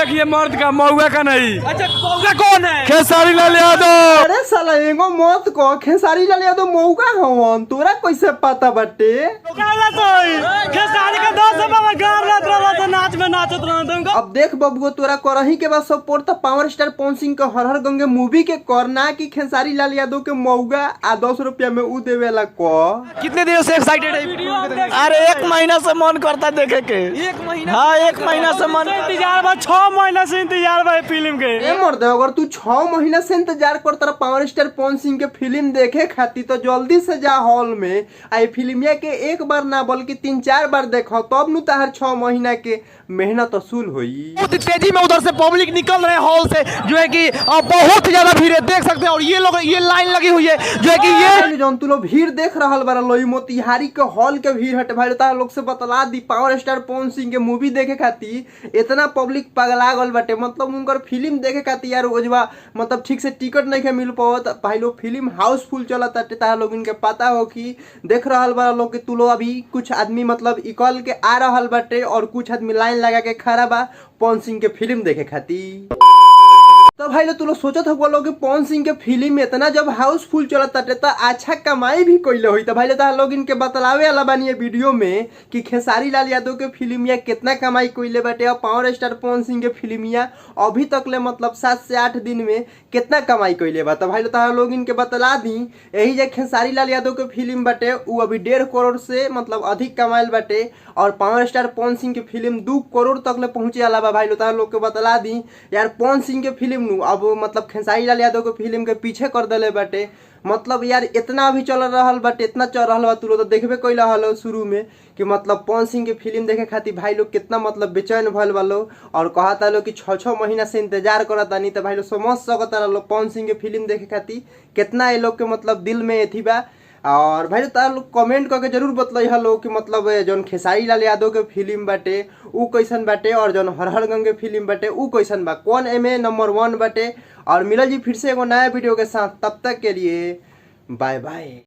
देखिए मर्द का, मौगा का नहीं। अच्छा मौगा कौन है? खेसारी लाल यादव। अरे साला एगो मौत को खेसारी लाल यादव मौका हवन, तोरा कैसे पता बटे? खेसारी के दोस्त बाबा गार रात रहा था, नाच में नाचत रहन। अब देख बबुआ, तोरा करही के बाद सपोर्ट तो पावर स्टार पवन सिंह के हर हर गंगे मूवी के करना कि खेसारी लाल यादव के मौगा आ 10 रुपया में उ देवेला को। कितने दिनों से एक्साइटेड है? अरे 1 महीना से मन करता देखे के। 1 महीना? हाँ 1 महीना से मन इंतजार बा, 6 महीना से इंतजार बा फिल्म के। ए मर्द, अगर तू 6 महीना से इंतजार करता पावर स्टार पवन सिंह के फिल्म देखे खातिर तो जल्दी से जा हॉल में। आई फिल्मिया के एक बार ना बल्कि 3-4 बार देखो, तब नु ताहर 6 महीना के मेहनत असूल हुई। बहुत तेजी में उधर से पब्लिक निकल रहे हॉल से, जो है कि बहुत ज्यादा भीड़ है, देख सकते हैं। और ये लोग, ये लाइन लगी हुई है, जो है कि ये जौन तू लोग भीड़ देख रहा बारा लोई मोतिहारी के हॉल के भीड़ हटे भाई। तार लोग से बतला दी, पावर स्टार पवन सिंह के मूवी देखे खातिर इतना पब्लिक पगला गल बाटे। मतलब उनकर फिल्म देखे खातिर यार ओजवा मतलब ठीक से टिकट नहीं मिल पावत भाई लोग। फिल्म हाउसफुल चलत ताटे, तार लोग इनके पता हो कि देख रहा बारा लोग के तू लोग। अभी कुछ आदमी मतलब इकल के आ रहा बाटे और कुछ आदमी लाइन लगा के खड़ा बा पवन सिंह के फिल्म देखे खातिर। तो भाई लोग तू लोग सोचत हो लोग कि पवन सिंह के फिल्म में इतना जब हाउसफुल चलत ताटे तो अच्छा कमाई भी कइले होई। तो भाई लोग इनके बतलावे वाला बानी ये वीडियो में कि खेसारी लाल यादव के फिल्मिया कितना कमाई कइले बाटे और पावर स्टार पवन सिंह के फिल्मिया अभी तक ले मतलब 7 से 8 दिन में कितना कमाई कइले बा। तो भाई लोग इनके बतला दी, यही जे खेसारी लाल यादव के फिल्म बाटे उ अभी 1.5 करोड़ से मतलब अधिक कमाइल बाटे और पावर स्टार पवन सिंह के फिल्म 2 करोड़ तक ले पहुंचे वाला बा। भाई लोग के बतला दी यार, पवन सिंह के फिल्म अब मतलब खेसारी लाल यादव के फिल्म के पीछे कर देले बाटे। मतलब यार इतना अभी चल रहा बाटे, इतना चल रहा बा, तू लोग तो देखबे कइला हलो शुरू में कि मतलब पवन सिंह के फिल्म देखे खातिर भाई लोग कितना मतलब बेचैन भइल बालो और कहता लो कि 6-6 महीना से इंतजार करता। नहीं तो भाई लोग समझ सकता लो पवन सिंह के फिल्म देखे खातिर कितना ये लोग के मतलब दिल में एथी बा। और भाई तार लोग कमेंट करके जरूर बतलाई हलो कि मतलब जौन खेसारी लाल यादव के फिल्म बाटे उ कैसन बाटे और जौन हर हर गंगे फिल्म बाटे उ कैसन बा, कौन एमे नंबर 1 बाटे। और मिलल जी फिर से एगो नया वीडियो के साथ, तब तक के लिए बाय बाय।